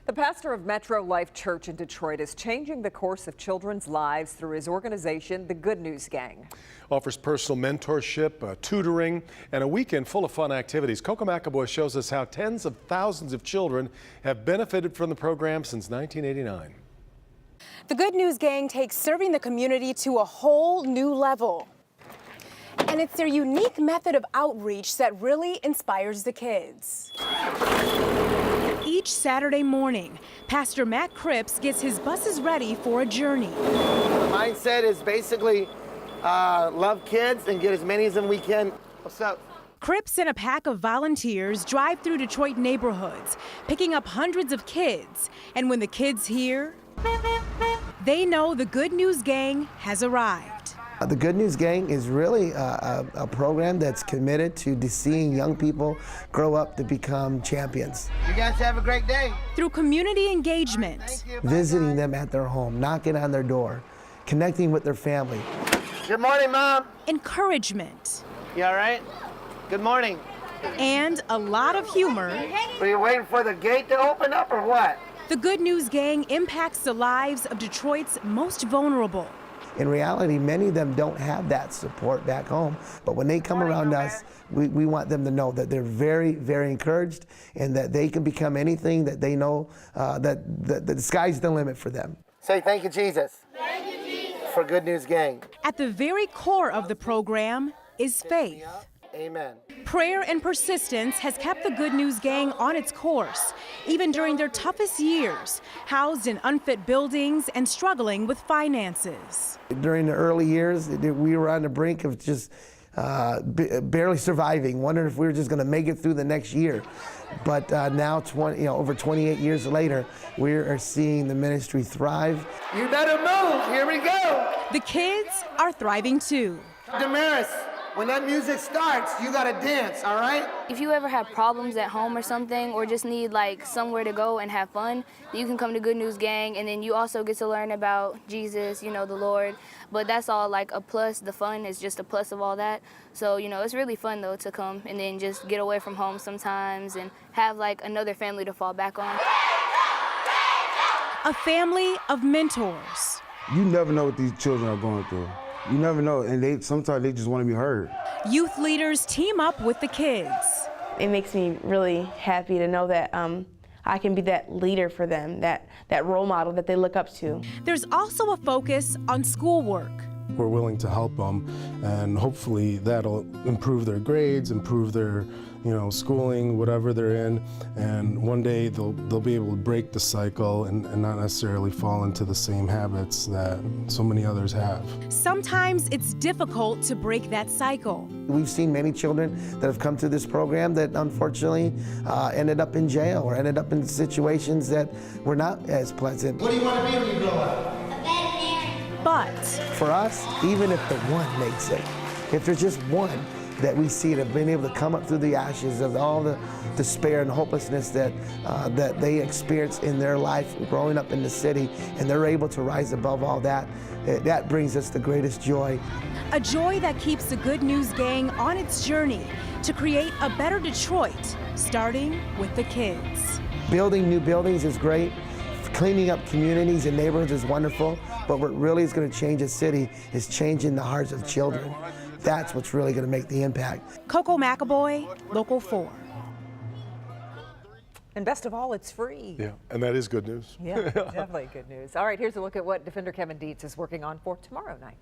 The pastor of Metro Life Church in Detroit is changing the course of children's lives through his organization, the Good News Gang. Offers personal mentorship, tutoring, and a weekend full of fun activities. Coco McAvoy shows us how tens of thousands of children have benefited from the program since 1989. The Good News Gang takes serving the community to a whole new level. And it's their unique method of outreach that really inspires the kids. Each Saturday morning, Pastor Matt Cripps gets his buses ready for a journey. The mindset is basically love kids and get as many as we can. What's up? Cripps and a pack of volunteers drive through Detroit neighborhoods, picking up hundreds of kids. And when the kids hear, they know the Good News Gang has arrived. The Good News Gang is really a program that's committed to seeing young people grow up to become champions. You guys have a great day. Through community engagement, visiting them at their home, knocking on their door, connecting with their family. Good morning, Mom. Encouragement. You all right? Good morning. And a lot of humor. Are you waiting for the gate to open up or what? The Good News Gang impacts the lives of Detroit's most vulnerable. In reality, many of them don't have that support back home, but when they come around us, we want them to know that they're very, very encouraged and that they can become anything that they know, that the sky's the limit for them. Say thank you, Jesus. Thank you, Jesus. For Good News Gang. At the very core of the program is faith. Amen. Prayer and persistence has kept the Good News Gang on its course, even during their toughest years, housed in unfit buildings and struggling with finances. During the early years, we were on the brink of just barely surviving, wondering if we were just going to make it through the next year. But now, over 28 years later, we are seeing the ministry thrive. You better move. Here we go. The kids are thriving too. Damaris, when that music starts, you gotta dance, all right? If you ever have problems at home or something, or just need like somewhere to go and have fun, you can come to Good News Gang, and then you also get to learn about Jesus, the Lord. But that's all like a plus. The fun is just a plus of all that. So, it's really fun though to come and then just get away from home sometimes and have like another family to fall back on. A family of mentors. You never know what these children are going through. You never know, and sometimes they just want to be heard. Youth leaders team up with the kids. It makes me really happy to know that I can be that leader for them, that role model that they look up to. There's also a focus on schoolwork. We're willing to help them, and hopefully that'll improve their grades, improve their schooling, whatever they're in, and one day they'll be able to break the cycle and not necessarily fall into the same habits that so many others have. Sometimes it's difficult to break that cycle. We've seen many children that have come through this program that unfortunately ended up in jail or ended up in situations that were not as pleasant. What do you want to be when you grow up? But for us, even if the one makes it, if there's just one that we see that have been able to come up through the ashes of all the despair and hopelessness that they experience in their life growing up in the city, and they're able to rise above all that, that brings us the greatest joy. A joy that keeps the Good News Gang on its journey to create a better Detroit, starting with the kids. Building new buildings is great. Cleaning up communities and neighborhoods is wonderful, but what really is going to change a city is changing the hearts of children. That's what's really going to make the impact. Coco McAvoy, Local 4. And best of all, it's free. Yeah, and that is good news. Yeah, definitely good news. All right, here's a look at what defender Kevin Dietz is working on for tomorrow night.